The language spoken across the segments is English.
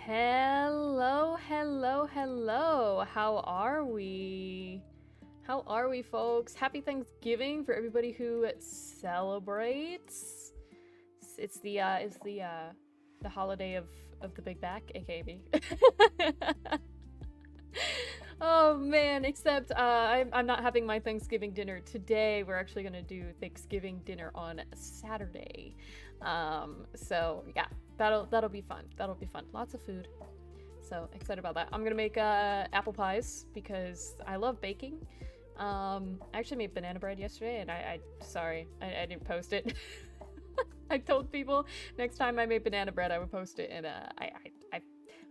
Hello, hello, hello. How are we? How are we, folks? Happy Thanksgiving for everybody who celebrates. It's the holiday of the Big Back, aka me. Oh man, except I'm not having my Thanksgiving dinner today. We're actually gonna do Thanksgiving dinner on Saturday. So yeah, that'll be fun. That'll be fun. Lots of food. So excited about that. I'm gonna make apple pies because I love baking. I actually made banana bread yesterday, and I I didn't post it. I told people next time I made banana bread I would post it, and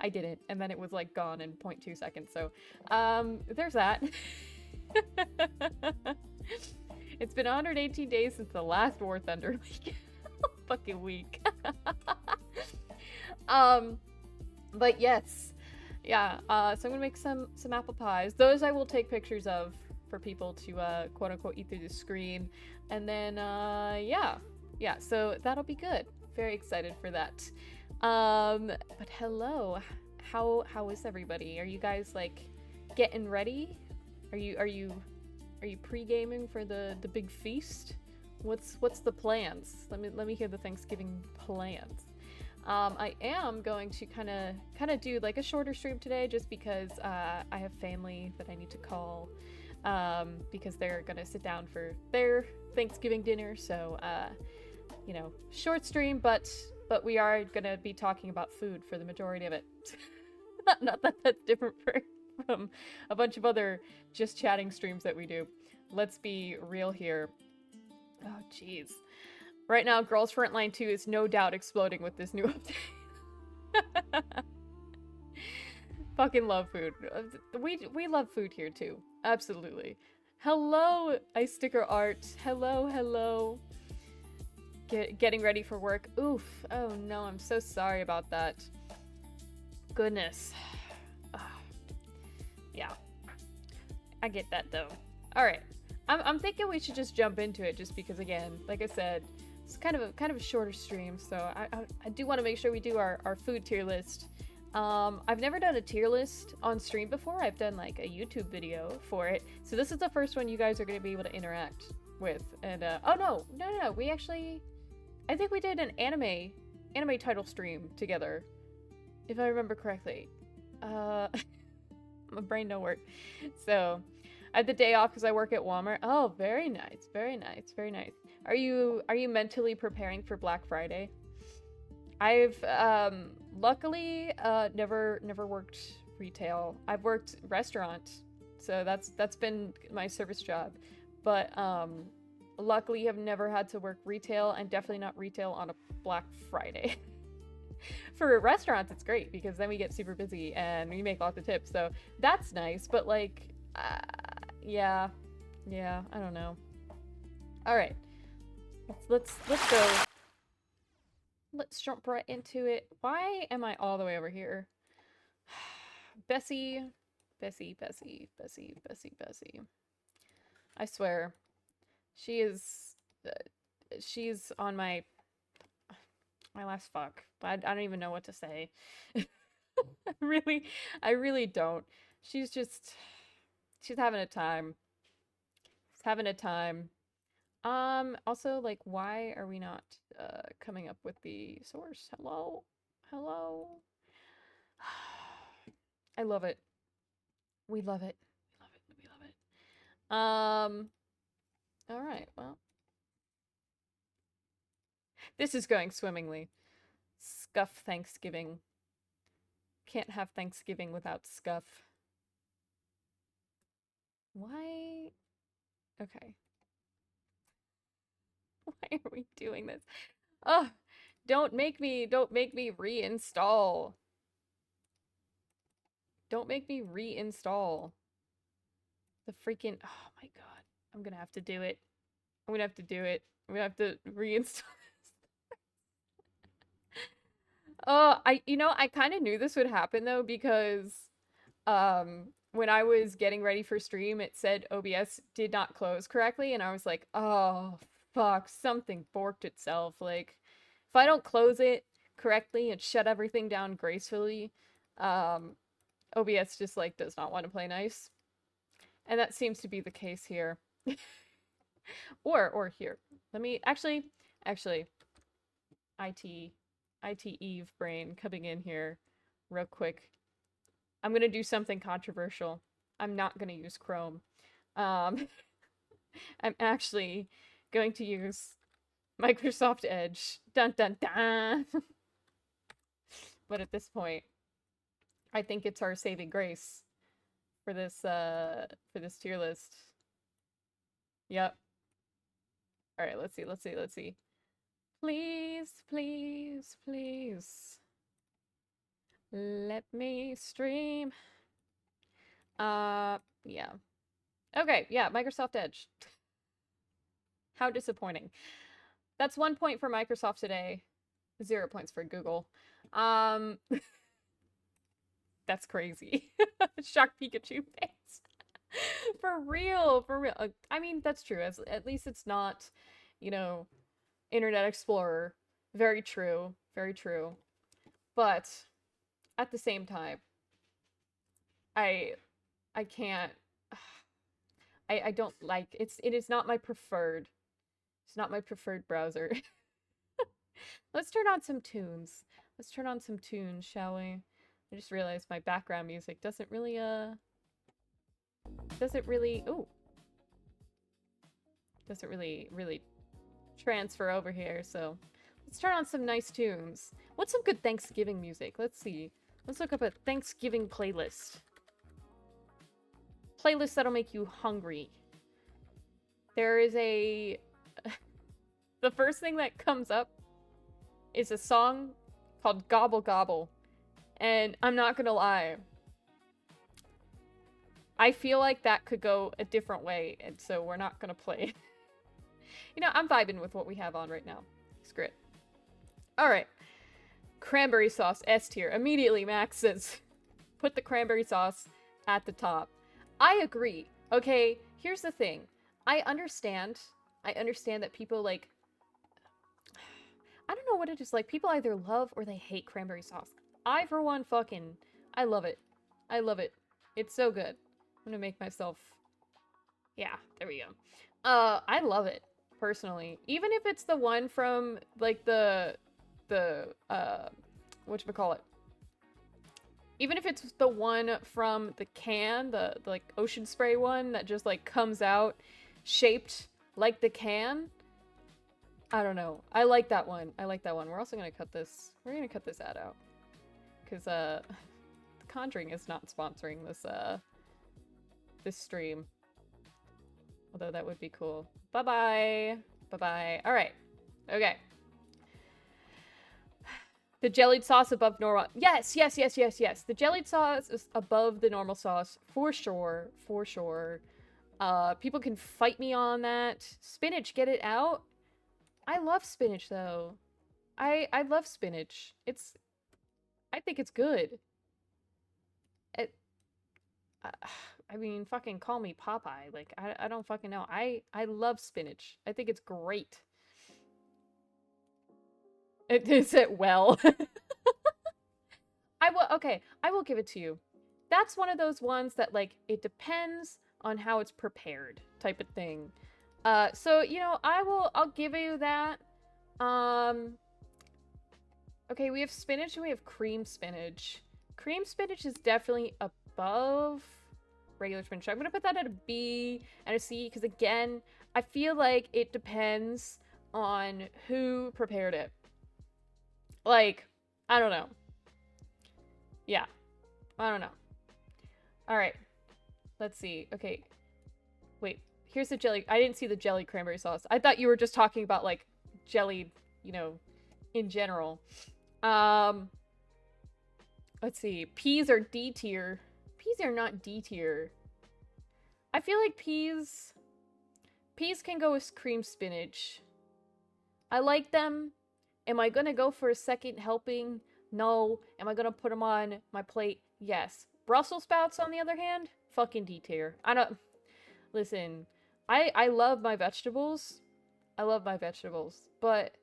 I didn't, and then it was like gone in 0.2 seconds. So there's that. It's been 118 days since the last War Thunder week. Fucking week. But yes, yeah. So I'm gonna make some apple pies. Those I will take pictures of for people to quote unquote eat through the screen, and then yeah. So that'll be good. Very excited for that. But hello, how is everybody? Are you guys like getting ready? Are you pre-gaming for the big feast? What's the plans? Let me hear the Thanksgiving plans. I am going to kind of do like a shorter stream today, just because I have family that I need to call, because they're gonna sit down for their Thanksgiving dinner. So you know, short stream, but we are gonna be talking about food for the majority of it. Not that that's different from a bunch of other just chatting streams that we do. Let's be real here. Oh, jeez. Right now, Girls Frontline 2 is no doubt exploding with this new update. Fucking love food. We love food here too. Absolutely. Hello, Ice Sticker Art. Hello, hello. Getting ready for work. Oof. Oh no, I'm so sorry about that. Goodness. Yeah. I get that though. Alright. I'm thinking we should just jump into it, just because, again, like I said, it's kind of a shorter stream, so I do want to make sure we do our food tier list. I've never done a tier list on stream before. I've done like a YouTube video for it, so this is the first one you guys are going to be able to interact with. And oh no, we actually, I think we did an anime title stream together, if I remember correctly. My brain don't work. So I had the day off because I work at Walmart. Oh, very nice, very nice, very nice. Are you mentally preparing for Black Friday? I've luckily never worked retail. I've worked restaurant, so that's been my service job. But luckily I've never had to work retail, and definitely not retail on a Black Friday. For restaurants, it's great because then we get super busy and we make lots of tips, so that's nice. But like, yeah, I don't know. All right, let's go. Let's jump right into it. Why am I all the way over here? Bessie. I swear, she is. She's on my last fuck. I don't even know what to say. I really don't. She's having a time. She's having a time. Also, like, why are we not coming up with the source? Hello? I love it. We love it. We love it. All right, well. This is going swimmingly. Scuff Thanksgiving. Can't have Thanksgiving without scuff. Why? Okay. Why are we doing this? Oh, don't make me reinstall. Don't make me reinstall. The freaking, oh my god. I'm gonna have to do it. I'm gonna have to do it. I'm gonna have to reinstall this. Oh, I kind of knew this would happen though, because when I was getting ready for stream, it said OBS did not close correctly, and I was like, oh fuck, something borked itself. Like, if I don't close it correctly and shut everything down gracefully, OBS just like does not want to play nice. And that seems to be the case here. or here. Let me actually IT Eve brain coming in here real quick. I'm gonna do something controversial. I'm not gonna use Chrome. I'm actually going to use Microsoft Edge. Dun dun dun. But at this point, I think it's our saving grace for this tier list. Yep. All right, let's see. Please. Let me stream. Yeah. Okay, yeah, Microsoft Edge. How disappointing. That's 1 point for Microsoft today. 0 points for Google. That's crazy. Shock Pikachu face. For real. I mean, that's true. At least it's not, Internet Explorer. Very true. But at the same time, I can't. I don't like it is not my preferred. It's not my preferred browser. Let's turn on some tunes. let's turn on some tunes, shall we? I just realized my background music doesn't really ooh, doesn't really transfer over here, so let's turn on some nice tunes. What's some good Thanksgiving music? Let's see. Let's look up a Thanksgiving playlist. Playlist that'll make you hungry. There is a... The first thing that comes up is a song called Gobble Gobble. And I'm not gonna lie, I feel like that could go a different way, and so we're not gonna play. You know, I'm vibing with what we have on right now. Screw it. Alright. Cranberry sauce, S tier. Immediately, Max says, put the cranberry sauce at the top. I agree. Okay, here's the thing. I understand that people, like... I don't know what it is. Like, people either love or they hate cranberry sauce. I, for one, I love it. I love it. It's so good. I'm gonna make myself... Yeah, there we go. I love it, personally. Even if it's the one from, like, whatchamacallit? Even if it's the one from the can, the like, ocean spray one that just, like, comes out shaped like the can. I don't know. I like that one. I like that one. We're also gonna cut this. We're gonna cut this ad out. Because, The Conjuring is not sponsoring this, this stream. Although that would be cool. Bye-bye. Bye-bye. Alright. Okay. The jellied sauce above normal. Yes, yes, yes, yes, yes. The jellied sauce is above the normal sauce. For sure. For sure. People can fight me on that. Spinach, get it out. I love spinach, though. I love spinach. I think it's good. I mean, fucking call me Popeye. Like, I don't fucking know. I love spinach. I think it's great. Is it well? Okay, I will give it to you. That's one of those ones that, like, it depends on how it's prepared type of thing. So, you know, I'll give you that. Okay, we have spinach and we have cream spinach. Cream spinach is definitely above regular spinach. I'm gonna put that at a B and a C because, again, I feel like it depends on who prepared it. Like, I don't know. Yeah, I don't know. Alright, let's see. Okay, wait, here's the jelly. I didn't see the jelly cranberry sauce. I thought you were just talking about, like, jelly, you know, in general. Let's see. Peas are D tier. Peas are not D tier. I feel like peas can go with cream spinach. I like them. Am I gonna go for a second helping? No. Am I gonna put them on my plate? Yes. Brussels sprouts, on the other hand, fucking D tier. I don't... Listen, I love my vegetables. I love my vegetables. But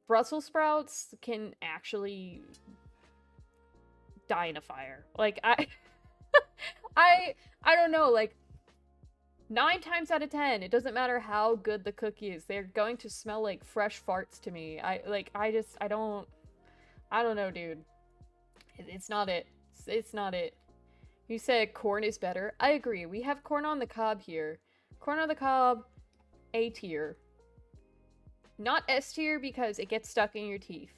Brussels sprouts can actually die in a fire. Like, I don't know, like, 9 times out of 10, it doesn't matter how good the cookie is, they're going to smell like fresh farts to me. I don't know, dude. It's not it. It's not it. You said corn is better. I agree. We have corn on the cob here. Corn on the cob, A tier. Not S tier because it gets stuck in your teeth.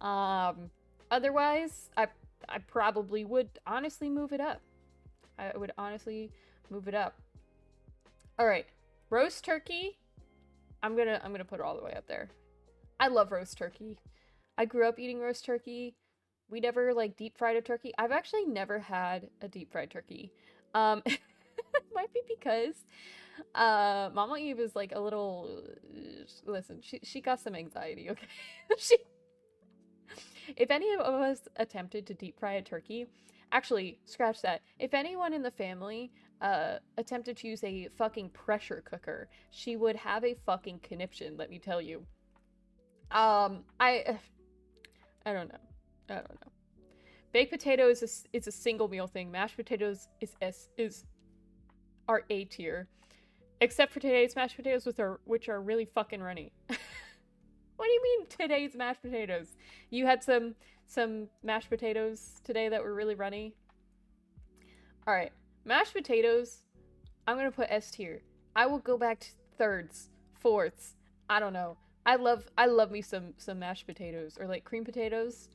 Otherwise, I probably would honestly move it up. I would honestly move it up. All right, roast turkey. I'm gonna put it all the way up there. I love roast turkey. I grew up eating roast turkey. We never, like, deep fried a turkey. I've actually never had a deep fried turkey. It might be because Mama Eve is, like, a little... Listen, she got some anxiety, okay? If any of us attempted to deep fry a turkey... Actually, scratch that. If anyone in the family attempted to use a fucking pressure cooker, she would have a fucking conniption, let me tell you. I don't know. I don't know. Baked potato is a single meal thing. Mashed potatoes are A tier. Except for today's mashed potatoes, which are really fucking runny. What do you mean today's mashed potatoes? You had some mashed potatoes today that were really runny? Alright. Mashed potatoes, I'm gonna put S tier. I will go back to thirds, fourths. I don't know. I love me some mashed potatoes or like cream potatoes.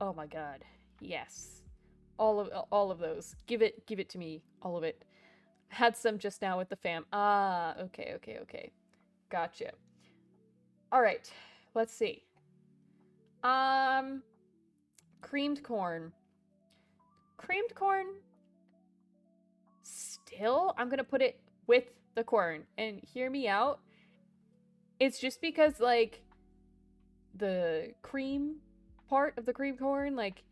Oh my god. Yes. All of those. Give it to me. All of it. Had some just now with the fam. Ah, okay. Gotcha. All right. Let's see. Creamed corn. Creamed corn. Still, I'm gonna put it with the corn. And hear me out. It's just because, like, the cream part of the cream corn, like,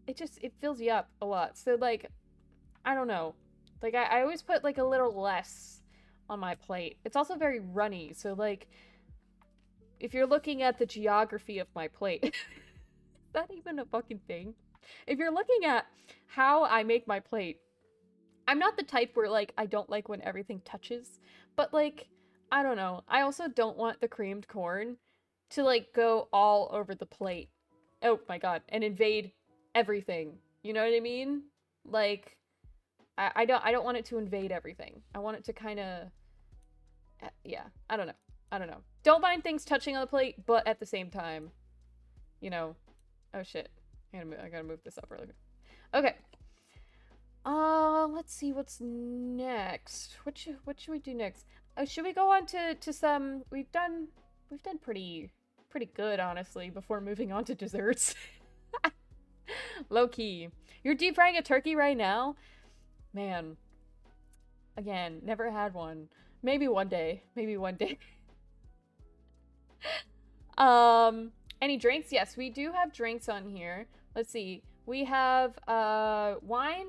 it fills you up a lot. So, like, I don't know. Like, I always put, like, a little less on my plate. It's also very runny, so, like, if you're looking at the geography of my plate, is that even a fucking thing? If you're looking at how I make my plate, I'm not the type where, like, I don't like when everything touches, but, like, I don't know. I also don't want the creamed corn to, like, go all over the plate. Oh my god, and invade everything. You know what I mean? Like, I don't want it to invade everything. I want it to kind of, yeah, I don't know. Don't mind things touching on the plate, but at the same time, you know, oh shit. I gotta move this up really quick. Okay. Let's see what's next. What should we do next? Should we go on to some? We've done pretty good, honestly, before moving on to desserts. Low key. You're deep frying a turkey right now? Man. Again, never had one. Maybe one day. Any drinks? Yes, we do have drinks on here. Let's see. We have wine,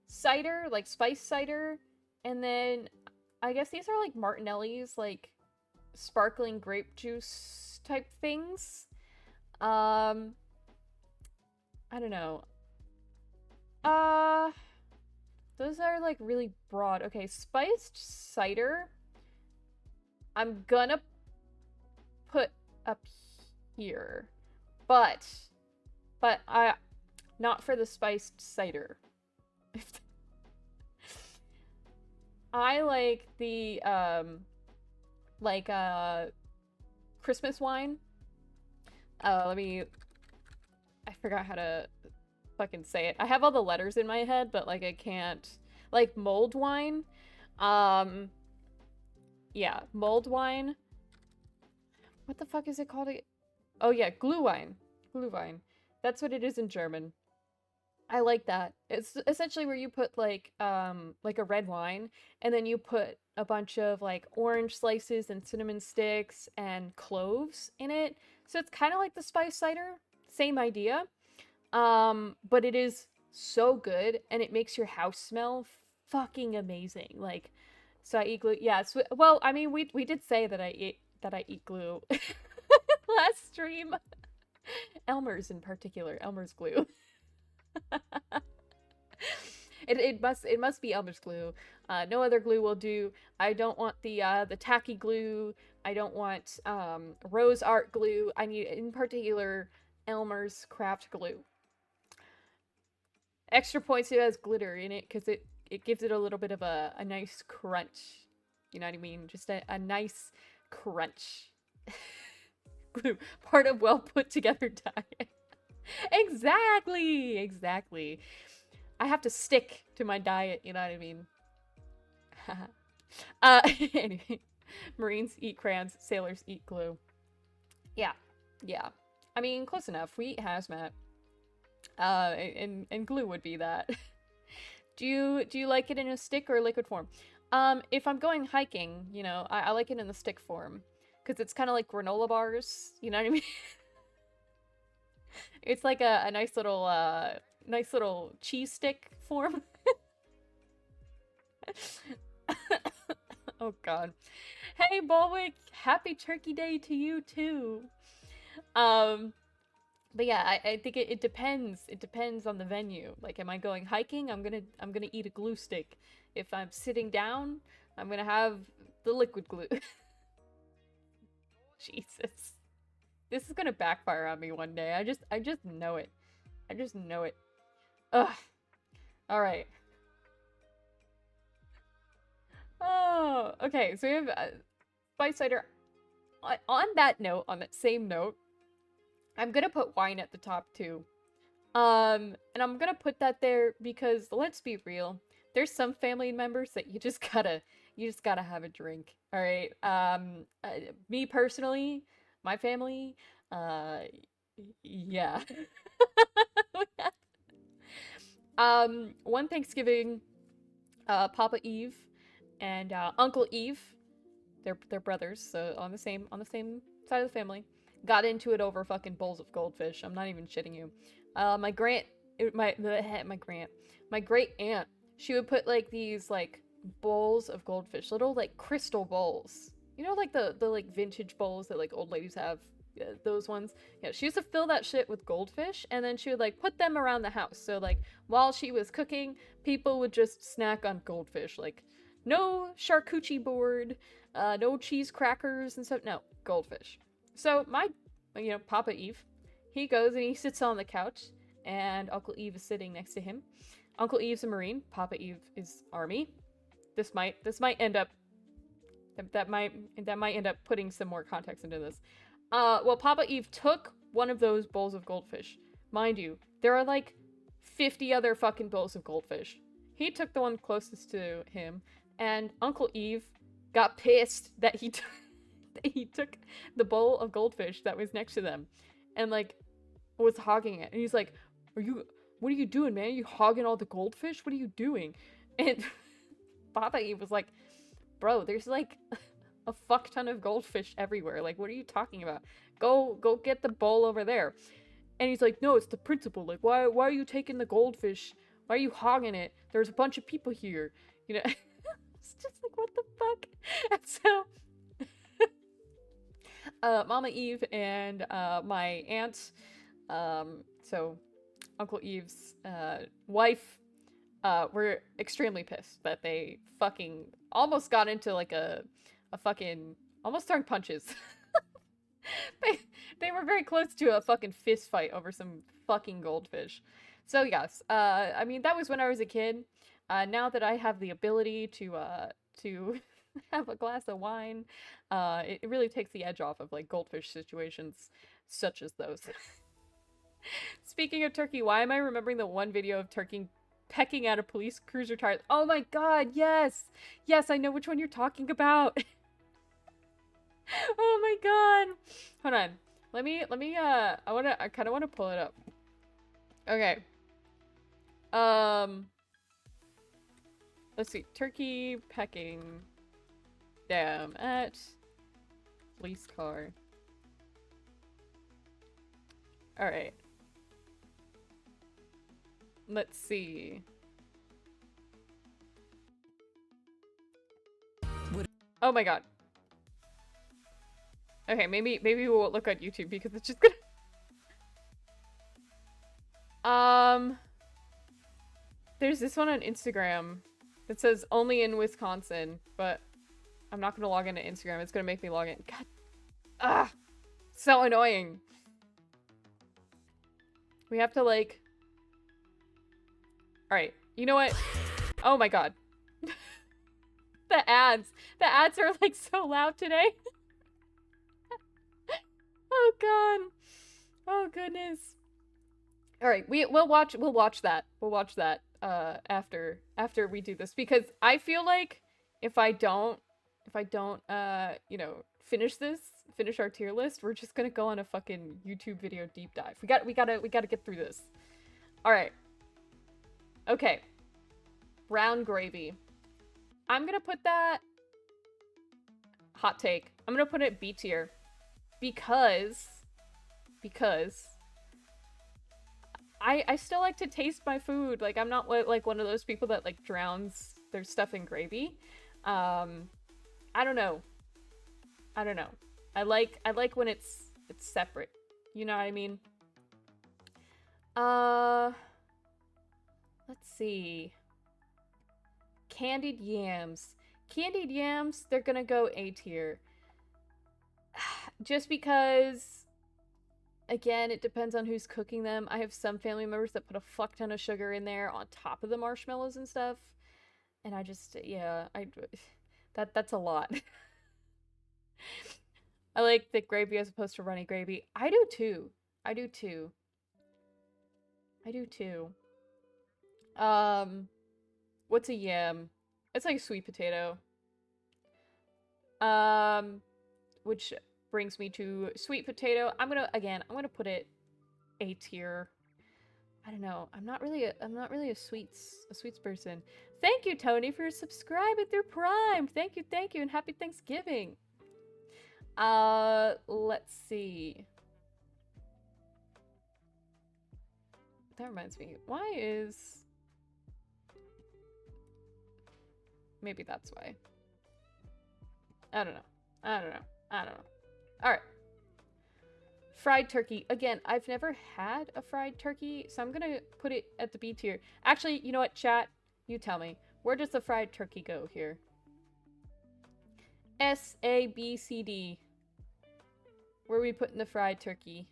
cider, like spice cider, and then I guess these are like Martinelli's, like sparkling grape juice type things. I don't know. Those are like really broad. Okay, spiced cider. I'm gonna put up here, but I not for the spiced cider. I like the Christmas wine. I forgot how to fucking say it. I have all the letters in my head, but like I can't. Like mulled wine. Yeah, mulled wine. What the fuck is it called? Oh yeah, Glühwein. Glühwein. That's what it is in German. I like that. It's essentially where you put like a red wine and then you put a bunch of like orange slices and cinnamon sticks and cloves in it. So it's kind of like the spice cider, same idea. But it is so good and it makes your house smell fucking amazing. Like, so I eat glue. Yeah, well, I mean, we did say that I eat glue last stream. Elmer's in particular, Elmer's glue. It must be Elmer's glue. No other glue will do. I don't want the tacky glue. I don't want rose art glue. I need in particular Elmer's craft glue. Extra points it has glitter in it because it gives it a little bit of a nice crunch. You know what I mean? Just a nice crunch. Glue. Part of well put together diet. Exactly. I have to stick to my diet, you know what I mean? Anyway, Marines eat crayons, sailors eat glue. Yeah. I mean, close enough. We eat hazmat. And glue would be that. Do you like it in a stick or liquid form? If I'm going hiking, you know, I like it in the stick form. Because it's kind of like granola bars, you know what I mean? It's like a nice little cheese stick form. Oh god. Hey Bolwick, happy Turkey Day to you too. But yeah, I think it depends. It depends on the venue. Like, am I going hiking? I'm gonna eat a glue stick. If I'm sitting down, I'm gonna have the liquid glue. Jesus. This is gonna backfire on me one day. I just know it. I just know it. Ugh. All right. Oh, okay. So we have spice cider. On that note, on that same note, I'm gonna put wine at the top too. And I'm gonna put that there because let's be real, there's some family members that you just gotta have a drink. All right. Me personally, my family, uh, yeah. One Thanksgiving, Papa Eve and Uncle Eve, they're brothers, so on the same side of the family, got into it over fucking bowls of goldfish. I'm not even shitting you. My grant, my grant, my great aunt, she would put like these like bowls of goldfish, little like crystal bowls. You know, like the like vintage bowls that like old ladies have, those ones. Yeah, she used to fill that shit with goldfish, and then she would like put them around the house. So like while she was cooking, people would just snack on goldfish. Like no charcuterie board, no cheese crackers and stuff. No, goldfish. So my, Papa Eve, he goes and he sits on the couch, and Uncle Eve is sitting next to him. Uncle Eve's a Marine. Papa Eve is Army. This might end up that might end up putting some more context into this. Well, Papa Eve took one of those bowls of goldfish. Mind you, there are like 50 other fucking bowls of goldfish. He took the one closest to him, and Uncle Eve got pissed that he took the bowl of goldfish that was next to them, and like was hogging it. And he's like, what are you doing, man? Are you hogging all the goldfish? What are you doing? And Papa Eve was like, bro, there's like a fuck ton of goldfish everywhere. Like, what are you talking about? Go get the bowl over there. And he's like, no, it's the principle. Like, why are you taking the goldfish? Why are you hogging it? There's a bunch of people here. You know, it's just like, what the fuck? And so, Mama Eve and my aunt, so Uncle Eve's wife, were extremely pissed that they fucking almost got into like a fucking, almost throwing punches. they were very close to a fucking fist fight over some fucking goldfish. So yes, I mean, that was when I was a kid. Now that I have the ability to have a glass of wine, it really takes the edge off of like goldfish situations such as those. Speaking of turkey, why am I remembering the one video of turkey pecking at a police cruiser tire? Oh my god, yes! Yes, I know which one you're talking about. Oh my god. Hold on. Let me I kind of want to pull it up. Okay. Let's see. Turkey pecking damn at police car. All right. Let's see. Oh my god. Okay, maybe we'll look on YouTube because it's just gonna... There's this one on Instagram that says only in Wisconsin, but I'm not gonna log into Instagram. It's gonna make me log in. God. Ah! So annoying. We have to like... Alright, you know what? Oh my god. The ads. The ads are like so loud today. Oh god. Oh goodness. All right, we'll watch that. We'll watch that after we do this, because I feel like if I don't you know, finish our tier list, we're just going to go on a fucking YouTube video deep dive. We got to get through this. All right. Okay. Brown gravy. I'm going to put that, hot take, I'm going to put it B tier because I still like to taste my food. Like, I'm not like one of those people that like drowns their stuff in gravy. I don't know. I like when it's separate. You know what I mean? Let's see. Candied yams. Candied yams, they're gonna go A tier. Just because Again, it depends on who's cooking them. I have some family members that put a fuck ton of sugar in there on top of the marshmallows and stuff. And I just, yeah, that's a lot. I like thick gravy as opposed to runny gravy. I do too. I do too. I do too. What's a yam? It's like a sweet potato. Which brings me to sweet potato. I'm gonna put it A tier. I don't know. I'm not really a sweets person. Thank you, Tony, for subscribing through Prime. Thank you, and happy Thanksgiving. Let's see. That reminds me. Why is... Maybe that's why. I don't know. Alright. Fried turkey. Again, I've never had a fried turkey, so I'm gonna put it at the B tier. Actually, you know what, chat? You tell me. Where does the fried turkey go here? S, A, B, C, D. Where are we putting the fried turkey?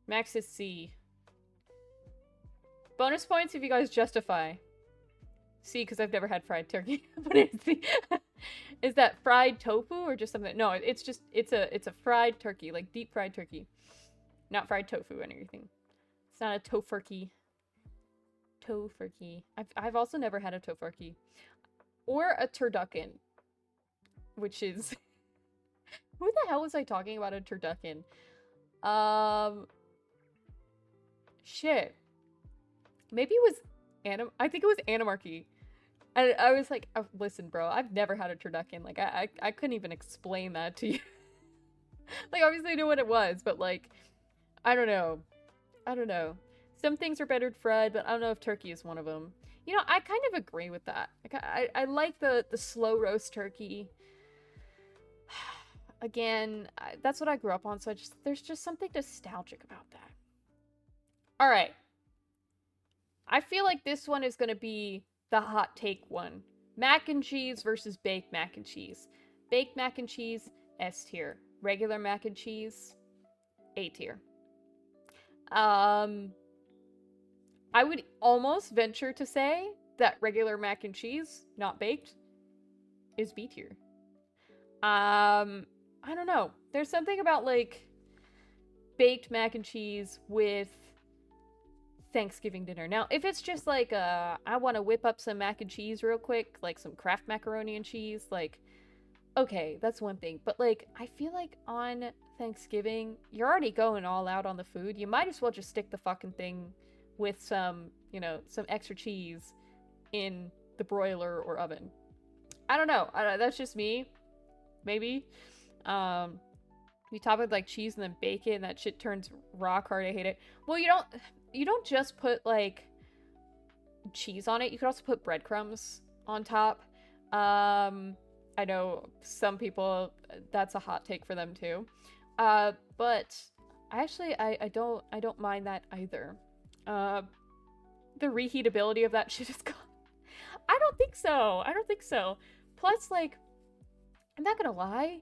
Max is C. Bonus points if you guys justify. C, because I've never had fried turkey. What is C? Is that fried tofu or just something? No, it's a fried turkey, like deep fried turkey. Not fried tofu or anything. It's not a tofurkey. Tofurkey. I've also never had a tofurkey. Or a turducken. Which is... Who the hell was I talking about a turducken? Shit. Maybe it was I think it was Animarchy. And I was like, oh, listen, bro, I've never had a turducken. Like, I couldn't even explain that to you. Like, obviously I knew what it was, but like, I don't know. Some things are better fried, but I don't know if turkey is one of them. You know, I kind of agree with that. Like, I like the slow roast turkey. Again, that's what I grew up on, so there's just something nostalgic about that. All right. I feel like this one is going to be the hot take one. Mac and cheese versus baked mac and cheese. Baked mac and cheese, S tier. Regular mac and cheese, A tier. I would almost venture to say that regular mac and cheese, not baked, is B tier. I don't know. There's something about, like, baked mac and cheese with Thanksgiving dinner. Now, if it's just like, I want to whip up some mac and cheese real quick, like some Kraft macaroni and cheese, like, okay, that's one thing. But, like, I feel like on Thanksgiving, you're already going all out on the food. You might as well just stick the fucking thing with some, you know, some extra cheese in the broiler or oven. I don't know. That's just me. Maybe. You top it with, like, cheese and then bake it, and that shit turns rock hard. I hate it. Well, you don't just put, like, cheese on it. You could also put breadcrumbs on top. I know some people, that's a hot take for them too. But actually, I don't mind that either. The reheatability of that shit is gone. I don't think so. Plus, like, I'm not gonna lie.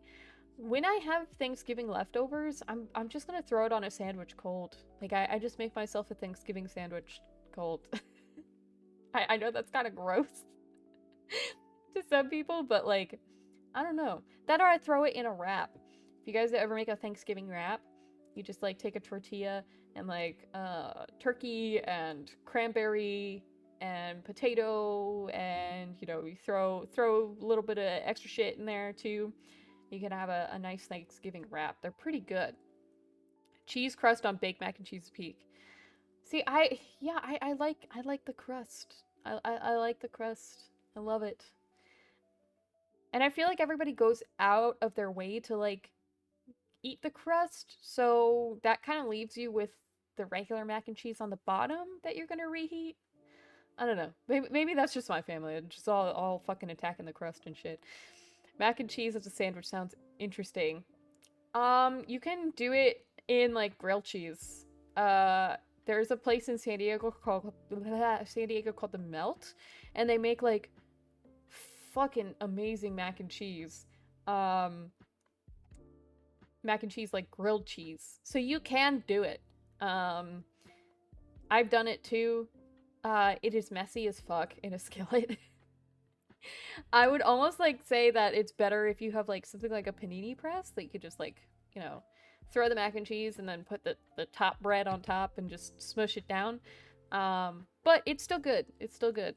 When I have Thanksgiving leftovers, I'm just gonna throw it on a sandwich cold. Like, I just make myself a Thanksgiving sandwich cold. I know that's kind of gross to some people, but, like, I don't know. That or I throw it in a wrap. If you guys ever make a Thanksgiving wrap, you just, like, take a tortilla and, like, turkey and cranberry and potato and, you know, you throw a little bit of extra shit in there too. You can have a nice Thanksgiving wrap. They're pretty good. Cheese crust on baked mac and cheese peak. See, I like the crust. I like the crust. I love it. And I feel like everybody goes out of their way to, like, eat the crust, so that kind of leaves you with the regular mac and cheese on the bottom that you're gonna reheat. I don't know. Maybe that's just my family. It's just all fucking attacking the crust and shit. Mac and cheese as a sandwich sounds interesting. You can do it in, like, grilled cheese. There's a place in San Diego called The Melt, and they make, like, fucking amazing mac and cheese. mac and cheese like grilled cheese. So you can do it. Um, I've done it too. It is messy as fuck in a skillet. I would almost like say that it's better if you have like something like a panini press that you could just like, you know, throw the mac and cheese and then put the top bread on top and just smush it down. But it's still good. It's still good.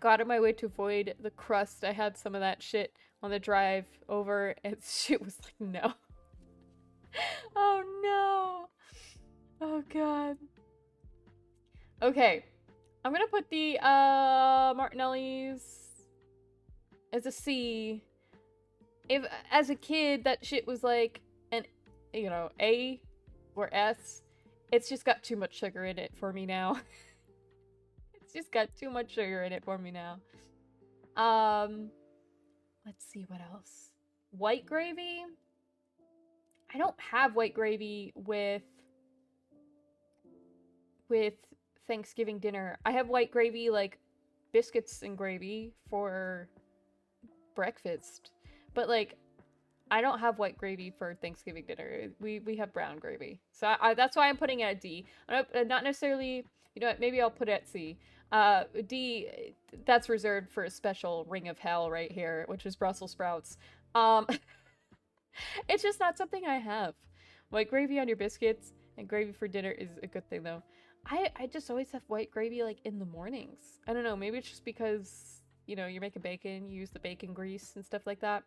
Got out of my way to avoid the crust. I had some of that shit on the drive over and shit was like, no. Oh no. Oh god. Okay. I'm gonna put the Martinelli's as a C. If as a kid that shit was like an, you know, A or S, it's just got too much sugar in it for me now. It's just got too much sugar in it for me now. Let's see what else. White gravy. I don't have white gravy with Thanksgiving dinner. I have white gravy like biscuits and gravy for breakfast. But like I don't have white gravy for Thanksgiving dinner. We have brown gravy. So that's why I'm putting it at D. Not necessarily, you know what, maybe I'll put it at C. D, that's reserved for a special ring of hell right here, which is Brussels sprouts. It's just not something I have. White gravy on your biscuits and gravy for dinner is a good thing though. I just always have white gravy like in the mornings. I don't know, maybe it's just because, you know, you're making bacon, you use the bacon grease and stuff like that.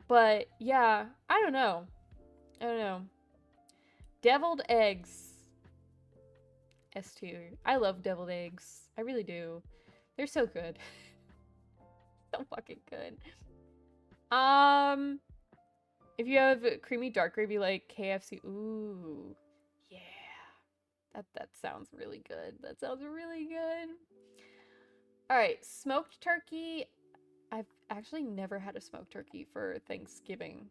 But yeah, I don't know. I don't know. Deviled eggs. S tier. I love deviled eggs. I really do. They're so good. So fucking good. If you have creamy dark gravy like KFC, ooh, yeah. That sounds really good. That sounds really good. All right, smoked turkey. I've actually never had a smoked turkey for Thanksgiving.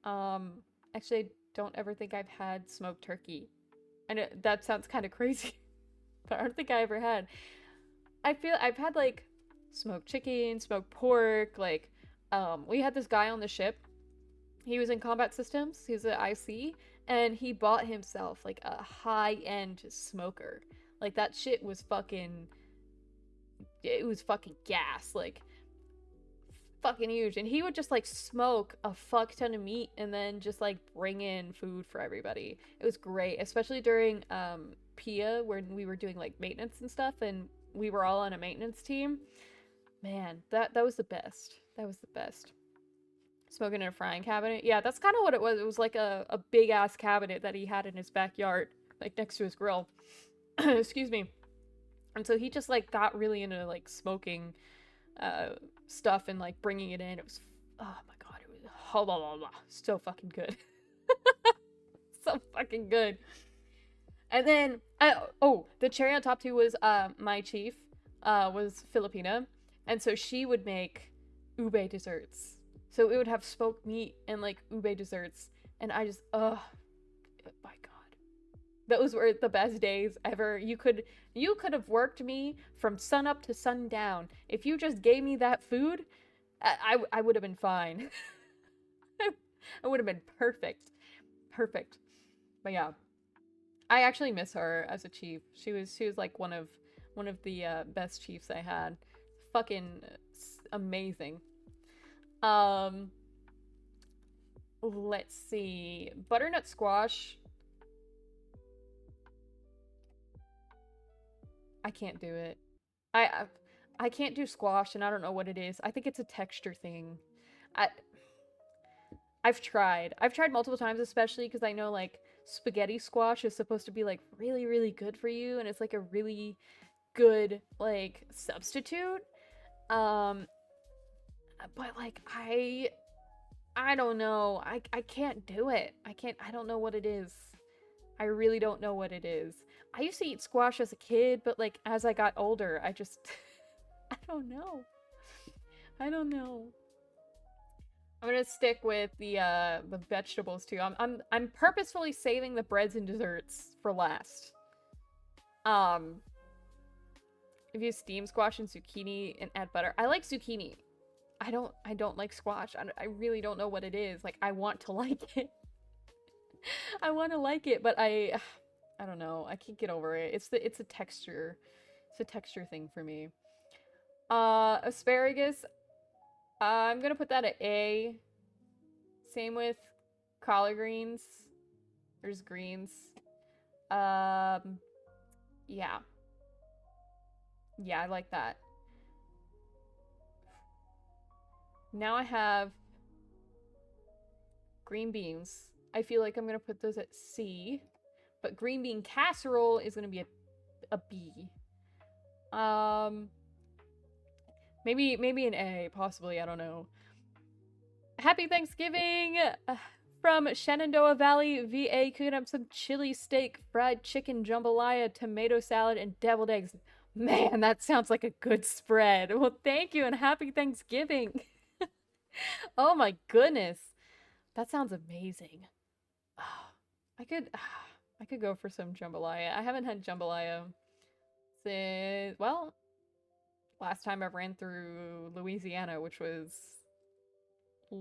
Actually, I don't ever think I've had smoked turkey. I know that sounds kind of crazy, but I don't think I ever had. I feel I've had like smoked chicken, smoked pork, like we had this guy on the ship. He was in combat systems. He was an IC, and he bought himself like a high-end smoker. Like that shit was fucking. It was fucking gas, like fucking huge. And he would just like smoke a fuck ton of meat and then just like bring in food for everybody. It was great, especially during PIA when we were doing like maintenance and stuff, and we were all on a maintenance team. Man, that was the best. That was the best. Smoking in a frying cabinet. Yeah, that's kind of what it was. It was like a big ass cabinet that he had in his backyard, like next to his grill. Excuse me. And so he just like got really into like smoking stuff and like bringing it in. It was, oh my god, it was blah, blah, blah, blah. So fucking good. So fucking good. And then the cherry on top too was my chief was Filipina, and so she would make ube desserts. So it would have smoked meat and like ube desserts, and I just my god, those were the best days ever. You could have worked me from sun up to sundown. If you just gave me that food, I would have been fine. I would have been perfect. But yeah, I actually miss her as a chief. She was like one of the best chiefs I had. Fucking amazing. Let's see. Butternut squash. I can't do it. I can't do squash, and I don't know what it is. I think it's a texture thing. I've tried multiple times, especially because I know like spaghetti squash is supposed to be like really, really good for you, and it's like a really good like substitute. But like I don't know. I can't do it. I don't know what it is. I really don't know what it is. I used to eat squash as a kid, but like as I got older, I just I don't know. I'm gonna stick with the vegetables too. I'm purposefully saving the breads and desserts for last. If you steam squash and zucchini and add butter. I like zucchini. I don't like squash. I really don't know what it is. Like, I want to like it. I want to like it, but I don't know. I can't get over it. It's a texture. It's a texture thing for me. Asparagus. I'm gonna put that at A. Same with collard greens. There's greens. Um, yeah. Yeah, I like that. Now I have green beans. I feel like I'm gonna put those at C. But green bean casserole is gonna be a B. Um, maybe an A, possibly. I don't know. Happy Thanksgiving from Shenandoah Valley, VA, cooking up some chili steak, fried chicken, jambalaya, tomato salad, and deviled eggs. Man, that sounds like a good spread. Well, thank you and happy Thanksgiving. Oh my goodness. That sounds amazing. I could go for some jambalaya. I haven't had jambalaya since, well, last time I ran through Louisiana, which was a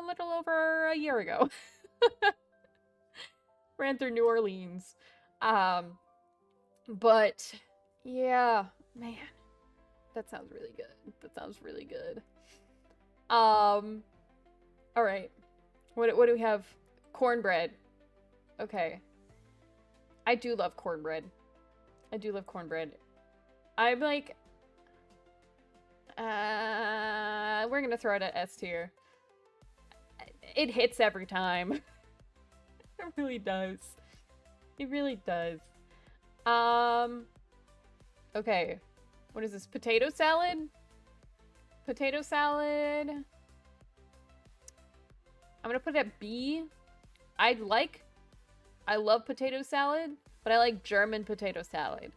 little over a year ago. Ran through New Orleans. But yeah, man, that sounds really good. That sounds really good. All right. What do we have? Cornbread. Okay. I do love cornbread. I do love cornbread. I'm like, we're gonna throw it at S tier. It hits every time. It really does. It really does. Okay. What is this? Potato salad? Potato salad. I'm gonna put it at B. I love potato salad, but I like German potato salad.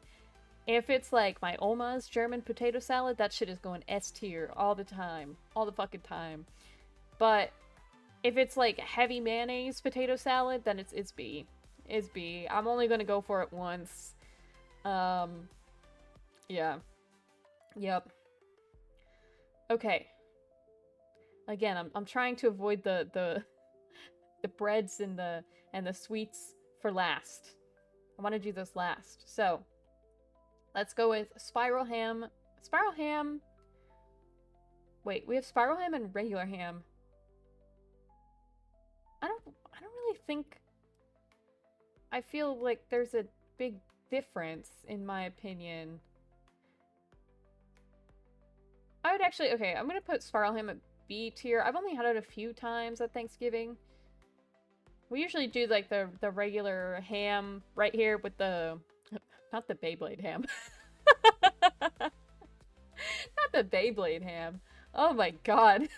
If it's like my Oma's German potato salad, that shit is going S tier all the time. All the fucking time. But if it's like heavy mayonnaise potato salad, then it's B. It's B. I'm only gonna go for it once. Yeah. Yep. Okay. Again, I'm trying to avoid the breads and the sweets for last. I want to do this last. So, let's go with spiral ham. Spiral ham. Wait, we have spiral ham and regular ham. I don't really think, I feel like there's a big difference in my opinion. I would actually, okay, I'm gonna put spiral ham at B tier. I've only had it a few times at Thanksgiving. We usually do like the regular ham right here with the, not the Beyblade ham. Not the Beyblade ham. Oh my god.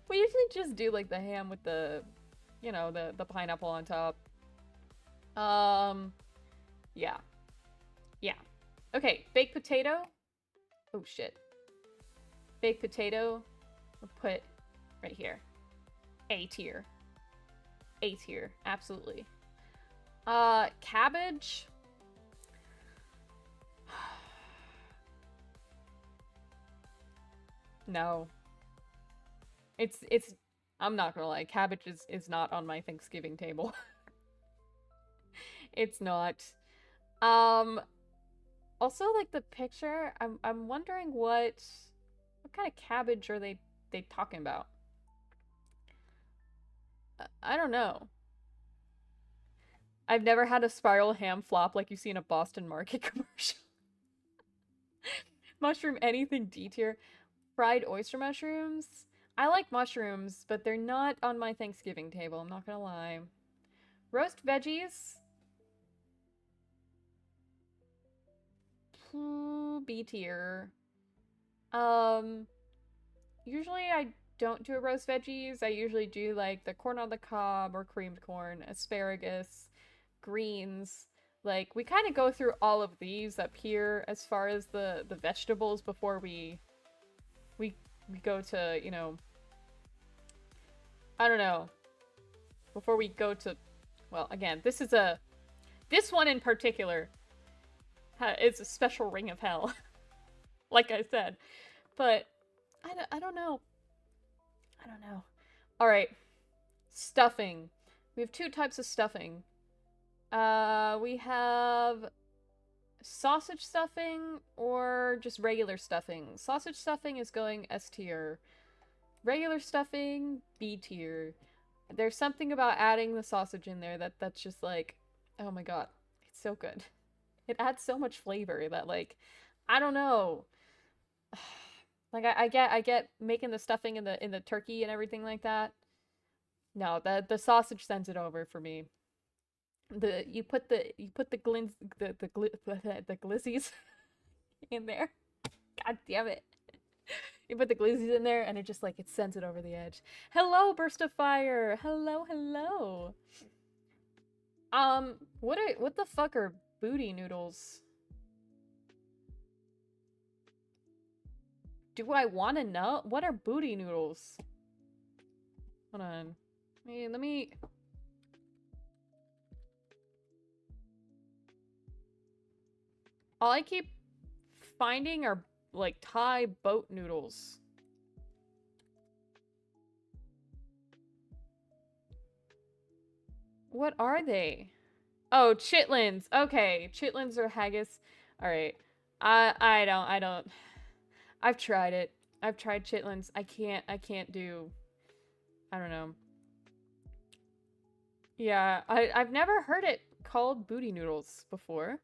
We usually just do like the ham with the, you know, the pineapple on top. Yeah. Yeah. Okay, baked potato. Oh shit. Baked potato. We'll put right here. A tier. A tier. Absolutely. Cabbage. No. It's I'm not gonna lie, cabbage is not on my Thanksgiving table. It's not. Also like the picture, I'm wondering what kind of cabbage are they talking about? I don't know. I've never had a spiral ham flop like you see in a Boston Market commercial. Mushroom anything D tier. Fried oyster mushrooms. I like mushrooms, but they're not on my Thanksgiving table, I'm not gonna lie. Roast veggies. B tier. Usually I don't do a roast veggies. I usually do like the corn on the cob or creamed corn, asparagus, greens. Like we kind of go through all of these up here as far as the vegetables before we go to, you know, I don't know. Before we go to, well, again, this one in particular is a special ring of hell. like I said. But I don't know. I don't know. All right, stuffing. We have two types of stuffing. We have sausage stuffing or just regular stuffing. Sausage stuffing is going S tier. Regular stuffing, B tier. There's something about adding the sausage in there that's just like, oh my god, it's so good. It adds so much flavor that like, I don't know. Like I get making the stuffing in the turkey and everything like that. No, the sausage sends it over for me. You put the glins the glizzies in there. God damn it. You put the glizzies in there and it just like it sends it over the edge. Hello, burst of fire. Hello, hello. What the fuck are booty noodles? Do I want to know? What are booty noodles? Hold on. Let me... All I keep finding are, like, Thai boat noodles. What are they? Oh, chitlins. Okay, chitlins or haggis. Alright. I don't... I've tried it. I've tried chitlins. I can't do... I don't know. Yeah, I've never heard it called booty noodles before.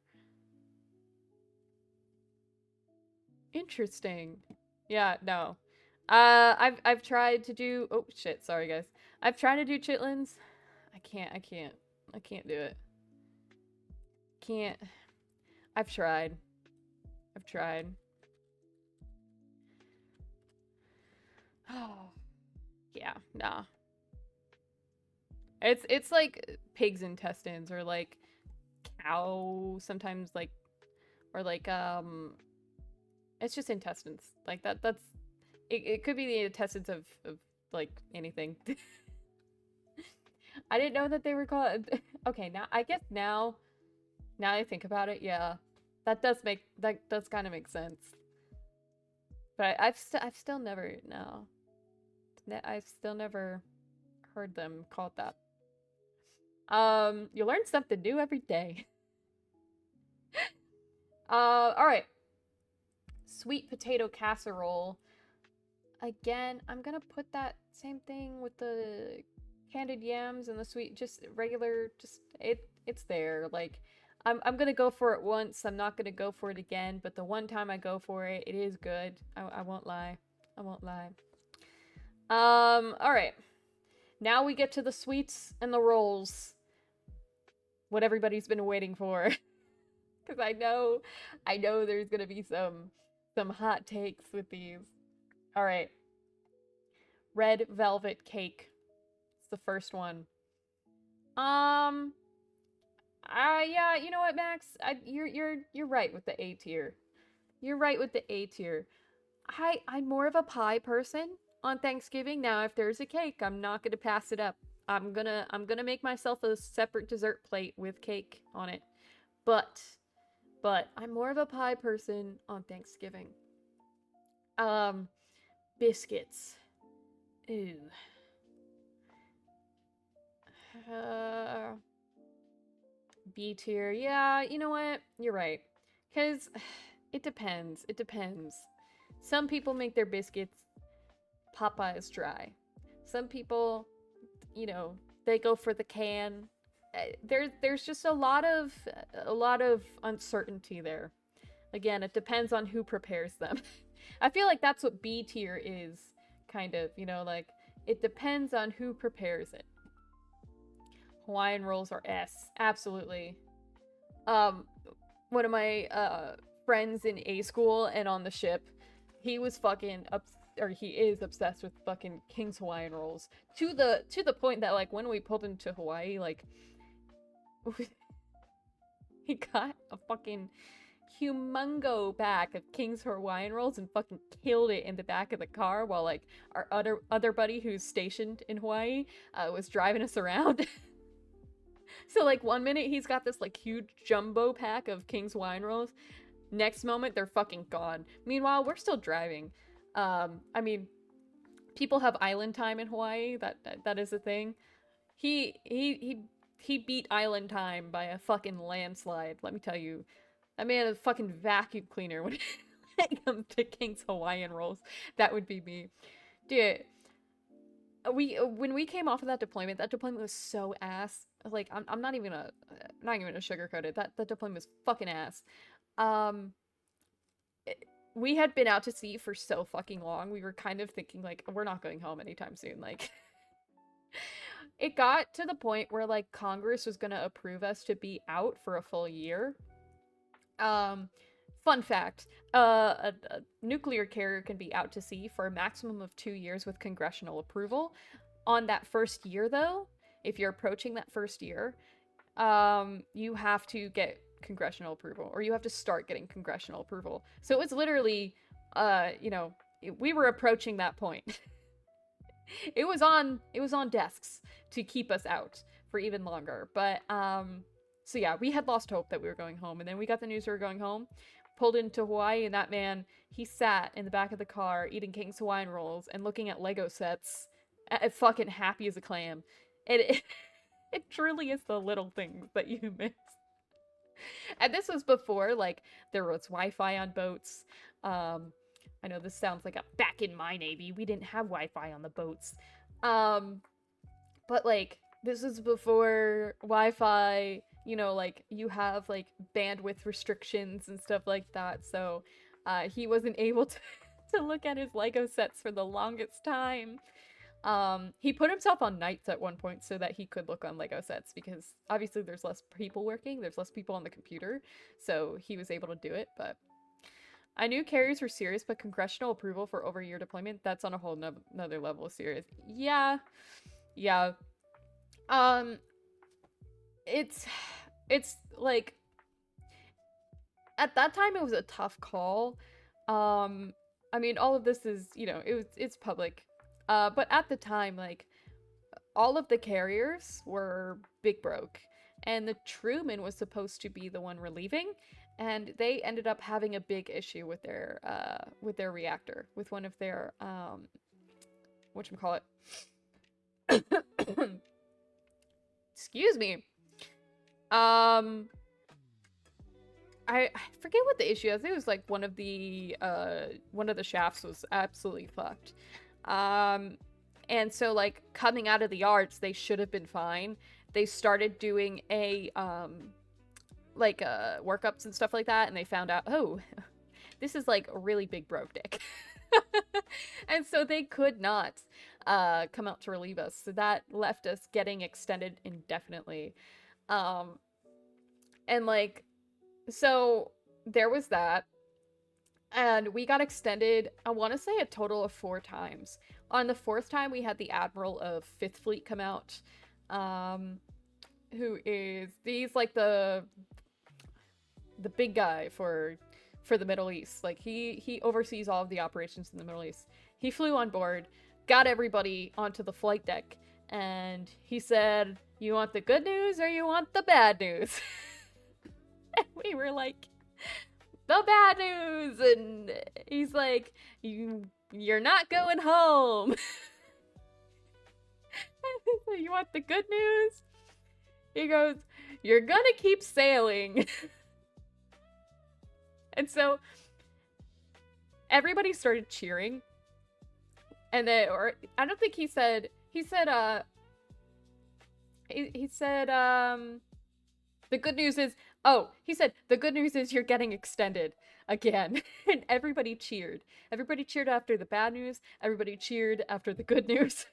Interesting. Yeah, no. I've tried to do... Oh, shit. Sorry, guys. I've tried to do chitlins. I can't do it. Can't. I've tried. I've tried. Oh. Yeah, nah. It's like pig's intestines or like cow sometimes like or like it's just intestines. Like that's it could be the intestines of like anything. I didn't know that they were called okay, now I guess now I think about it, yeah. That does kind of make sense. But I've still never no. I've still never heard them called that. You learn something new every day. All right. Sweet potato casserole. Again, I'm gonna put that same thing with the candied yams and the sweet, just regular, just it's there. Like, I'm gonna go for it once. I'm not gonna go for it again. But the one time I go for it, it is good. I won't lie. I won't lie. All right. Now we get to the sweets and the rolls. What everybody's been waiting for. Because I know there's gonna be some hot takes with these. All right. Red velvet cake. It's the first one. Yeah, you know what, Max? You're right with the A tier. You're right with the A tier. I'm more of a pie person on Thanksgiving. Now, if there's a cake, I'm not gonna pass it up. I'm gonna make myself a separate dessert plate with cake on it. But I'm more of a pie person on Thanksgiving. Biscuits. Ooh. B tier. Yeah, you know what? You're right. Because it depends. It depends. Some people make their biscuits Popeyes dry. Some people, you know, they go for the can. There's just a lot of uncertainty there. Again, it depends on who prepares them. I feel like that's what B tier is, kind of, you know, like, it depends on who prepares it. Hawaiian rolls are S, absolutely. One of my friends in A school and on the ship, he was fucking he is obsessed with fucking King's Hawaiian rolls to the point that like when we pulled into Hawaii, like he got a fucking humongo pack of King's Hawaiian rolls and fucking killed it in the back of the car while like our other buddy who's stationed in Hawaii was driving us around. So like one minute he's got this like huge jumbo pack of King's Hawaiian rolls. Next moment, they're fucking gone. Meanwhile, we're still driving. I mean, people have island time in Hawaii. That is a thing. He beat island time by a fucking landslide. Let me tell you, that man is a fucking vacuum cleaner when it comes to King's Hawaiian rolls. That would be me, dude. We when we came off of that deployment was so ass. Like I'm not even gonna sugarcoat it. That deployment was fucking ass. Um, we had been out to sea for so fucking long. We were kind of thinking like we're not going home anytime soon. Like it got to the point where like Congress was gonna approve us to be out for a full year. Um, Fun fact: a nuclear carrier can be out to sea for a maximum of 2 years with congressional approval. On that first year, though, if you're approaching that first year, you have to get congressional approval, or you have to start getting congressional approval. So it's literally, we were approaching that point. It was on desks to keep us out for even longer. But so yeah, we had lost hope that we were going home, and then we got the news we were going home. Pulled into Hawaii, and that man, he sat in the back of the car eating King's Hawaiian rolls and looking at Lego sets, fucking happy as a clam. It truly is the little things that you miss. And this was before, like, there was Wi-Fi on boats. I know this sounds like a back in my Navy, we didn't have Wi-Fi on the boats. But, like, this was before Wi-Fi, like, you have, like, bandwidth restrictions and stuff like that, so, he wasn't able to look at his Lego sets for the longest time. He put himself on nights at one point so that he could look on Lego sets, because obviously there's less people working, there's less people on the computer, so he was able to do it. But I knew carriers were serious, but congressional approval for over a year deployment, that's on a whole another level of serious. Yeah. Um, it's like, at that time it was a tough call. I mean, all of this is, it's public. But at the time, like, all of the carriers were big broke, and the Truman was supposed to be the one relieving, and they ended up having a big issue with their reactor, with one of their whatchamacallit. Excuse me. I forget what the issue is. It was like one of the shafts was absolutely fucked. And so, like, coming out of the yards, they should have been fine. They started doing workups and stuff like that, and they found out, oh, this is like a really big broke dick. And so they could not come out to relieve us. So that left us getting extended indefinitely. And like, so there was that. And we got extended, I want to say a total of 4 times. On the 4th time, we had the Admiral of VFleet come out, he's like the big guy for the Middle East. Like, he oversees all of the operations in the Middle East. He flew on board, got everybody onto the flight deck, and he said, "You want the good news or you want the bad news?" And we were like, "The bad news!" And he's like, you're not going home. So, "You want the good news?" He goes, "You're gonna keep sailing." And so everybody started cheering. And then, or I don't think he said, the good news is, he said, "The good news is you're getting extended again." And everybody cheered. Everybody cheered after the bad news. Everybody cheered after the good news.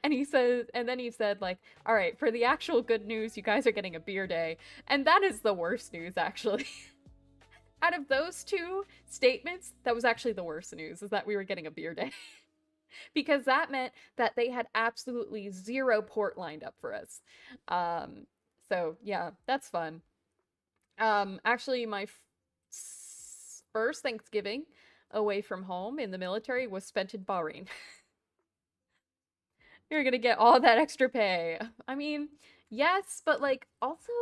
And then he said, like, "All right, for the actual good news, you guys are getting a beer day." And that is the worst news, actually. Out of those 2 statements, that was actually the worst news, is that we were getting a beer day. Because that meant that they had absolutely 0 port lined up for us. So yeah, that's fun. Actually, my first Thanksgiving away from home in the military was spent in Bahrain. You're gonna get all that extra pay. I mean, yes, but like, also,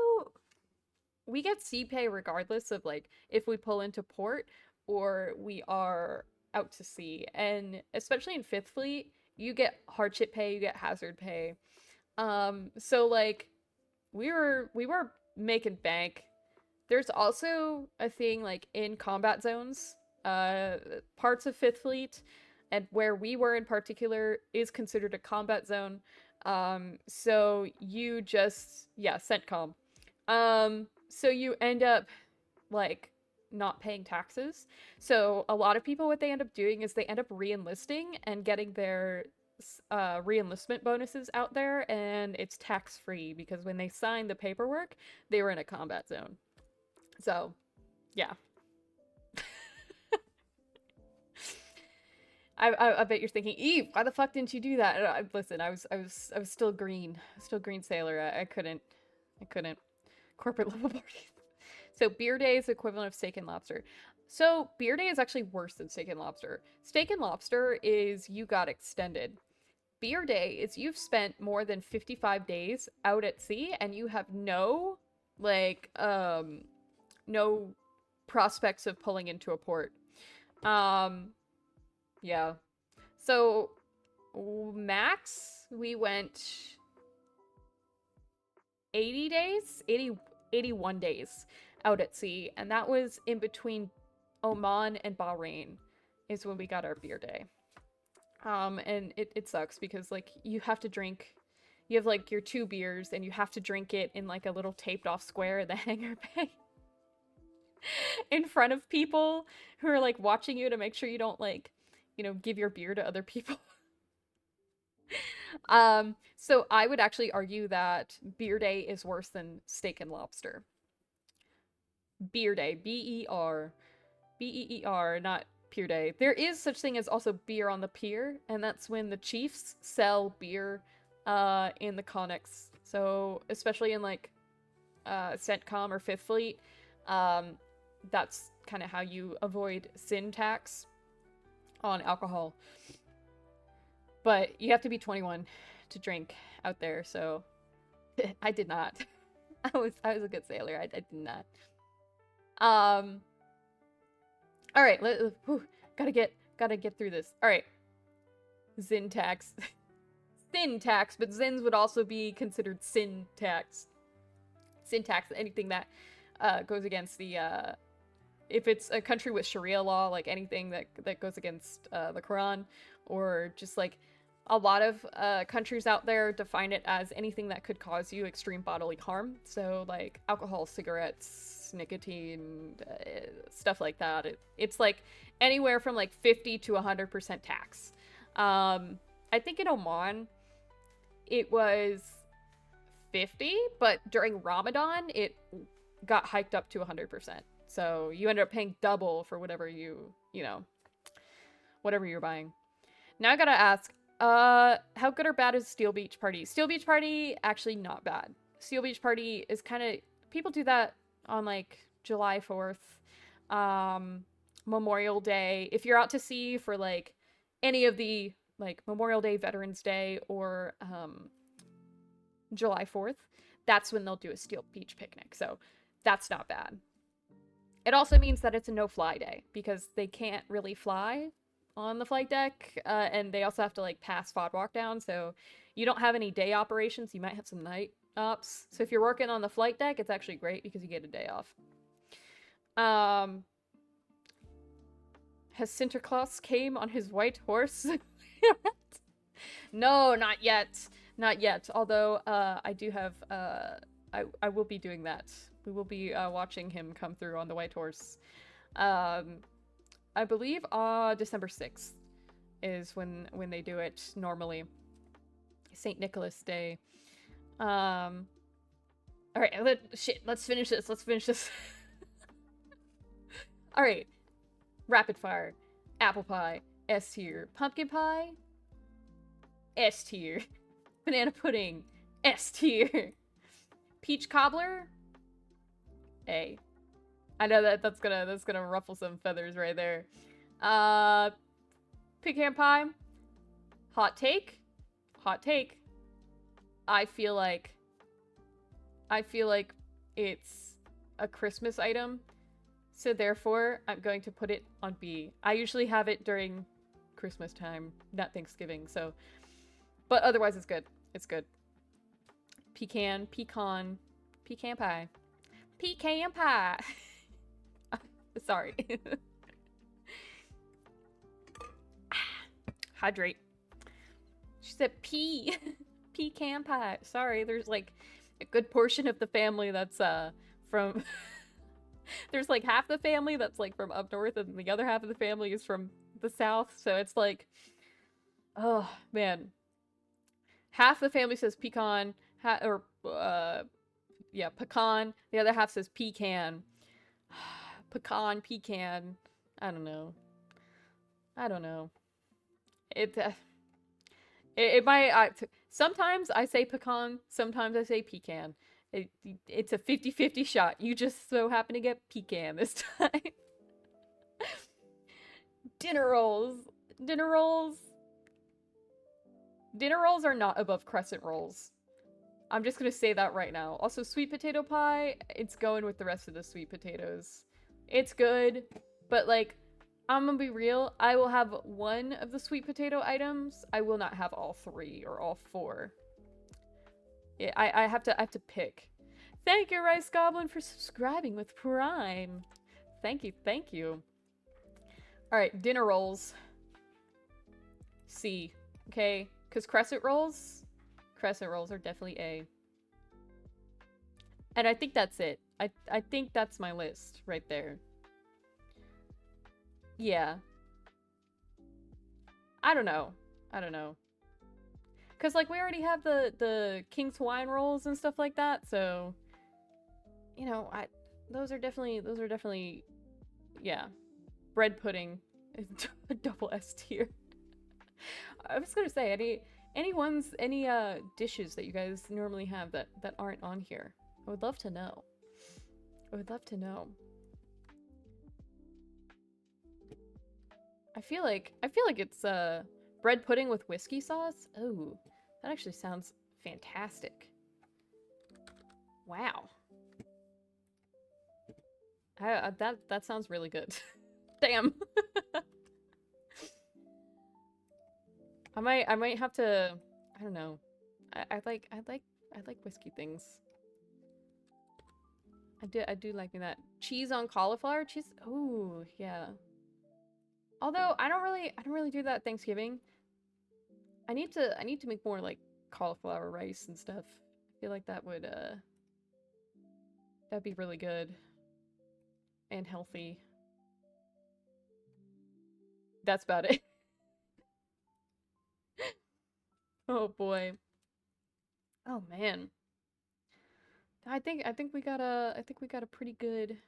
we get sea pay regardless of like if we pull into port or we are out to sea. And especially in Fifth Fleet, you get hardship pay, you get hazard pay. So like we were making bank. There's also a thing like in combat zones, uh parts of Fifth Fleet and where we were in particular is considered a combat zone. So you just yeah, CENTCOM. So you end up like not paying taxes. So a lot of people, what they end up doing is they end up re-enlisting and getting their re-enlistment bonuses out there, and it's tax free because when they signed the paperwork, they were in a combat zone. So yeah, I bet you're thinking, Eve, why the fuck didn't you do that? Listen, I was still green sailor. I couldn't corporate level parties. So beer day is the equivalent of steak and lobster. So beer day is actually worse than steak and lobster. Steak and lobster is you got extended. Beer day is you've spent more than 55 days out at sea and you have like no prospects of pulling into a port. Um yeah. So max we went 80 days, 81 days out at sea, and that was in between Oman and Bahrain is when we got our beer day. And it sucks because like you have to drink, you have like your 2 beers and you have to drink it in like a little taped off square in the hangar bay in front of people who are like watching you to make sure you don't like, give your beer to other people. So I would actually argue that beer day is worse than steak and lobster. Beer day, B-E-R. B-E-E-R, not pier day. There is such thing as also beer on the pier, and that's when the chiefs sell beer in the Connex. So especially in like CENTCOM or Fifth Fleet, that's kind of how you avoid sin tax on alcohol. But you have to be 21 to drink out there, so I did not. I was a good sailor. I did not. All right, gotta get through this. All right, Zin tax, sin tax, but Zins would also be considered sin tax. Sin tax, anything that goes against the if it's a country with Sharia law, like anything that goes against the Quran, or just like a lot of countries out there define it as anything that could cause you extreme bodily harm. So like alcohol, cigarettes, nicotine, stuff like that. It's like anywhere from like 50 to 100% tax. I think in Oman it was 50, but during Ramadan it got hiked up to 100%. So you ended up paying double for whatever whatever you're buying. Now I gotta ask, how good or bad is Steel Beach Party? Steel Beach Party, actually not bad. Steel Beach Party is kind of, people do that on like July 4th, Memorial Day. If you're out to sea for like any of the like Memorial Day, Veterans Day, or July 4th, that's when they'll do a Steel Beach picnic. So that's not bad. It also means that it's a no-fly day because they can't really fly on the flight deck, and they also have to like pass FOD walk down, so you don't have any day operations. You might have some night ops. So if you're working on the flight deck, it's actually great because you get a day off. Has Sinterklaas came on his white horse? No, not yet. Not yet. Although I do have I will be doing that. We will be watching him come through on the white horse. I believe December 6th is when they do it normally. St. Nicholas Day. All right, let's finish this. All right. Rapid fire. Apple pie, S tier. Pumpkin pie, S tier. Banana pudding, S tier. Peach cobbler, A. I know that's gonna ruffle some feathers right there. Pecan pie, hot take. I feel like it's a Christmas item. So therefore, I'm going to put it on B. I usually have it during Christmas time, not Thanksgiving. So, but otherwise it's good. It's good. Pecan pie. Pecan pie. Sorry. Hydrate. She said pecan pie. Sorry, there's like a good portion of the family that's from there's like half the family that's like from up north and the other half of the family is from the south. So it's like, oh man. Half the family says pecan, yeah, pecan. The other half says pecan. Pecan. I don't know. I don't know. It might. Sometimes I say pecan. Sometimes I say pecan. It's a 50-50 shot. You just so happen to get pecan this time. Dinner rolls. Dinner rolls. Dinner rolls are not above crescent rolls. I'm just gonna say that right now. Also, sweet potato pie, it's going with the rest of the sweet potatoes. It's good, but like, I'm gonna be real, I will have one of the sweet potato items. I will not have all 3 or all 4. Yeah, I have to pick. Thank you, Rice Goblin, for subscribing with Prime. Thank you, thank you. Alright, dinner rolls. C. Okay, because crescent rolls are definitely A. And I think that's it. I think that's my list right there. Yeah. I don't know. Cause like we already have the King's Hawaiian rolls and stuff like that, so you know, those are definitely yeah. Bread pudding is double S tier. I was gonna say any dishes that you guys normally have that aren't on here. I would love to know. I feel like it's bread pudding with whiskey sauce. Oh, that actually sounds fantastic. Wow. That sounds really good. Damn. I might have to. I don't know. I like whiskey things. I do like that. Cheese on cauliflower cheese. Oh yeah. Although I don't really do that at Thanksgiving. I need to make more like cauliflower rice and stuff. I feel like that'd be really good and healthy. That's about it. Oh boy. Oh man. I think we got a pretty good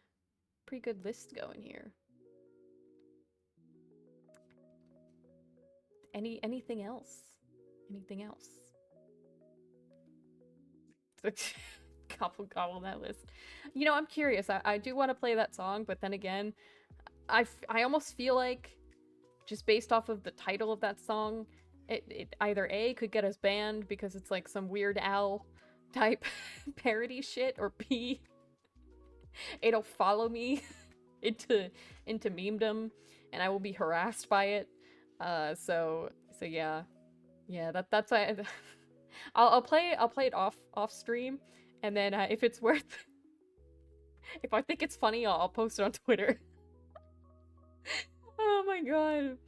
list going here. Anything else? Anything else? Gobble that list. You know, I'm curious. I do want to play that song, but then again, I almost feel like just based off of the title of that song, it either A, could get us banned because it's like some Weird Al type parody shit, or B, it'll follow me into memedom and I will be harassed by it. So yeah. That's why I'll play it off stream, and then if it's worth if I think it's funny, I'll post it on Twitter. Oh my god.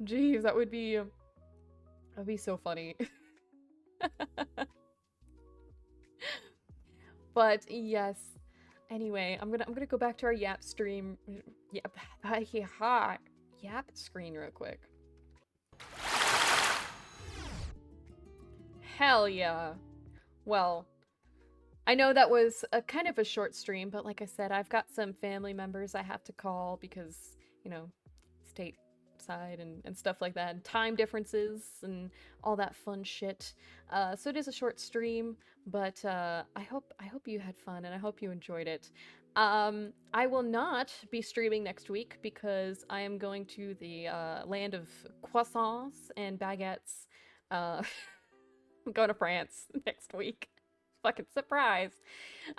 Jeez, that'd be so funny. But yes. Anyway, I'm gonna go back to our Yap stream. Yap screen real quick. Hell yeah. Well, I know that was a kind of a short stream, but like I said, I've got some family members I have to call because, you know, stateside and stuff like that, and time differences and all that fun shit. So it is a short stream, but I hope you had fun and I hope you enjoyed it. I will not be streaming next week because I am going to the land of croissants and baguettes. I'm going to France next week. Fucking surprise.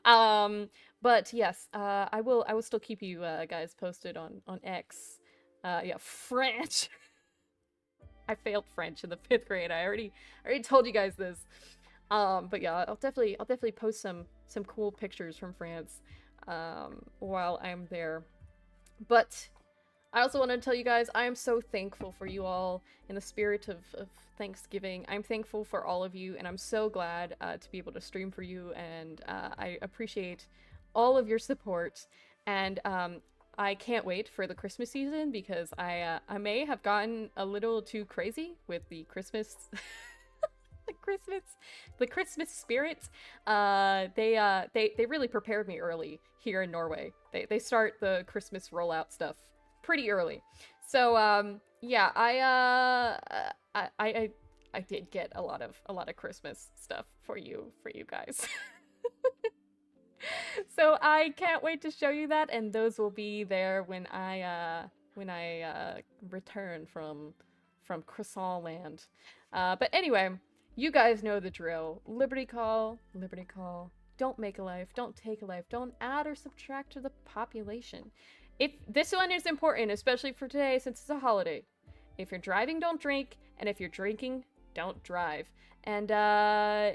But yes, I will still keep you guys posted on X. Yeah, French. I failed French in the 5th grade. I already told you guys this. But yeah, I'll definitely post some cool pictures from France while I'm there. But I also want to tell you guys I am so thankful for you all in the spirit of Thanksgiving. I'm thankful for all of you, and I'm so glad to be able to stream for you, and I appreciate all of your support. And I can't wait for the Christmas season because I may have gotten a little too crazy with the Christmas the Christmas spirit. They really prepared me early here in Norway. They start the Christmas rollout stuff pretty early. So yeah, I did get a lot of Christmas stuff for you guys. So I can't wait to show you that, and those will be there when I return from Croissant Land. But anyway, you guys know the drill. Liberty call, liberty call. Don't make a life, don't take a life, don't add or subtract to the population. If this one is important, especially for today since it's a holiday. If you're driving, don't drink, and if you're drinking, don't drive. And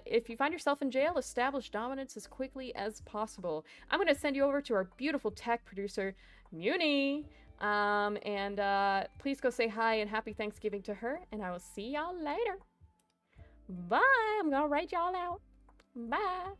if you find yourself in jail, establish dominance as quickly as possible. I'm going to send you over to our beautiful tech producer, Muni. And please go say hi and happy Thanksgiving to her, and I will see y'all later. Bye. I'm going to write y'all out. Bye.